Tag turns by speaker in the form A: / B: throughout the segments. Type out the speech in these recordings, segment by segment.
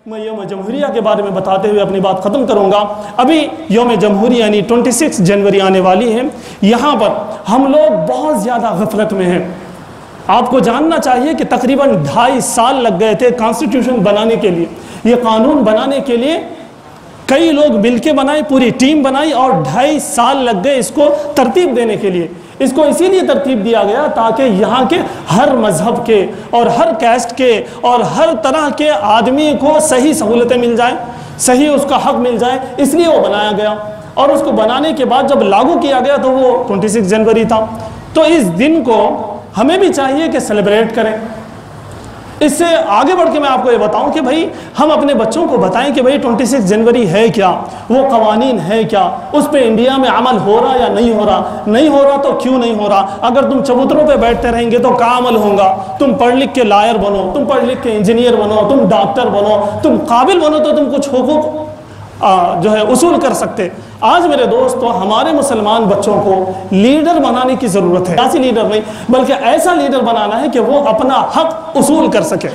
A: میں یوم جمہوریہ کے بارے میں بتاتے ہوئے اپنی بات ختم کروں گا۔ ابھی یوم جمہوریہ یعنی 26 جنوری آنے والی ہے۔ یہاں پر ہم لوگ بہت زیادہ غفلت میں ہیں۔ آپ کو جاننا چاہیے کہ تقریباً 2.5 سال لگ گئے تھے کانسٹیٹیوشن بنانے کے لیے، یہ قانون بنانے کے لیے کئی لوگ مل کے بنائے، پوری ٹیم بنائی اور 2.5 سال لگ گئے اس کو ترتیب دینے کے لیے۔ اس کو اسی لیے ترتیب دیا گیا تاکہ یہاں کے ہر مذہب کے اور ہر کیسٹ کے اور ہر طرح کے آدمی کو صحیح سہولتیں مل جائیں، صحیح اس کا حق مل جائے، اس لیے وہ بنایا گیا۔ اور اس کو بنانے کے بعد جب لاگو کیا گیا تو وہ 26 جنوری تھا۔ تو اس دن کو ہمیں بھی چاہیے کہ سیلیبریٹ کریں۔ اس سے آگے بڑھ کے میں آپ کو یہ بتاؤں کہ بھائی ہم اپنے بچوں کو بتائیں کہ بھائی 26 جنوری ہے کیا، وہ قوانین ہے کیا، اس پہ انڈیا میں عمل ہو رہا یا نہیں ہو رہا، نہیں ہو رہا تو کیوں نہیں ہو رہا۔ اگر تم چبوتروں پہ بیٹھتے رہیں گے تو کیا عمل ہوگا؟ تم پڑھ لکھ کے لائر بنو، تم پڑھ لکھ کے انجینئر بنو، تم ڈاکٹر بنو، تم قابل بنو تو تم کچھ حقوق جو ہے اصول کر سکتے۔ آج میرے دوستو ہمارے مسلمان بچوں کو لیڈر بنانے کی ضرورت ہے، ایسی لیڈر نہیں بلکہ ایسا لیڈر بنانا ہے کہ وہ اپنا حق اصول کر سکے۔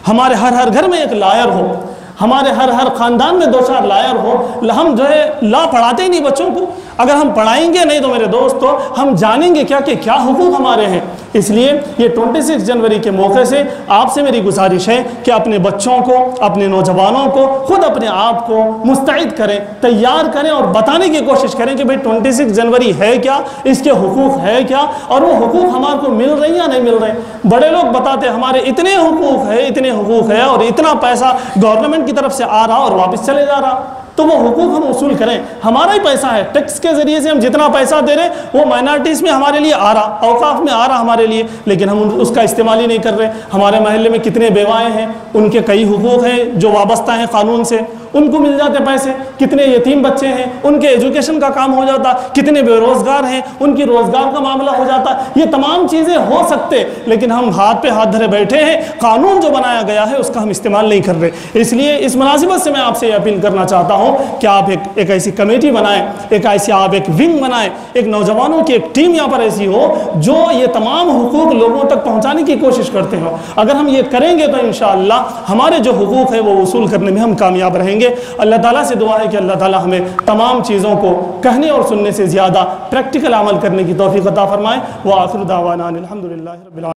A: ہمارے ہر گھر میں ایک لائر ہو، ہمارے ہر خاندان میں 2-4 لائر ہو۔ ہم جو ہے لا پڑھاتے ہی نہیں بچوں کو، اگر ہم پڑھائیں گے نہیں تو میرے دوستو ہم جانیں گے کیا کہ کیا حقوق ہمارے ہیں۔ اس لیے یہ 26 جنوری کے موقع سے آپ سے میری گزارش ہے کہ اپنے بچوں کو، اپنے نوجوانوں کو، خود اپنے آپ کو مستعد کریں، تیار کریں اور بتانے کی کوشش کریں کہ بھئی 26 جنوری ہے کیا، اس کے حقوق ہے کیا اور وہ حقوق ہمارے کو مل رہے ہیں یا نہیں مل رہے ہیں۔ بڑے لوگ بتاتے ہیں ہمارے اتنے حقوق ہے اور اتنا پیسہ گورنمنٹ کی طرف سے آ رہا اور واپس چلے جا رہا، تو وہ حقوق ہم اصول کریں۔ ہمارا ہی پیسہ ہے، ٹیکس کے ذریعے سے ہم جتنا پیسہ دے رہے ہیں وہ مائنارٹیز میں ہمارے لیے آ رہا، اوقاف میں آ رہا ہمارے لیے، لیکن ہم اس کا استعمال ہی نہیں کر رہے۔ ہمارے محلے میں کتنے بیوائیں ہیں، ان کے کئی حقوق ہیں جو وابستہ ہیں قانون سے، ان کو مل جاتے پیسے۔ کتنے یتیم بچے ہیں، ان کے ایجوکیشن کا کام ہو جاتا۔ کتنے بے روزگار ہیں، ان کی روزگار کا معاملہ ہو جاتا۔ یہ تمام چیزیں ہو سکتے، لیکن ہم ہاتھ پہ ہاتھ دھرے بیٹھے ہیں، قانون جو بنایا گیا ہے اس کا ہم استعمال نہیں کر رہے۔ اس لیے اس مناسبت سے میں آپ سے یہ اپیل کرنا چاہتا ہوں کہ آپ ایک ایسی کمیٹی بنائیں، آپ ایک ونگ بنائیں، ایک نوجوانوں کی ایک ٹیم یہاں پر ایسی ہو جو یہ تمام حقوق لوگوں تک پہنچانے کی کوشش کرتے ہوں۔ اگر ہم یہ کریں گے تو انشاءاللہ ہمارے جو حقوق ہیں وہ وصول کرنے میں ہم کامیاب رہیں گے۔ اللہ تعالیٰ سے دعا ہے کہ اللہ تعالیٰ ہمیں تمام چیزوں کو کہنے اور سننے سے زیادہ پریکٹیکل عمل کرنے کی توفیق عطا فرمائے۔ وآخر دعوانا الحمدللہ رب العالمین۔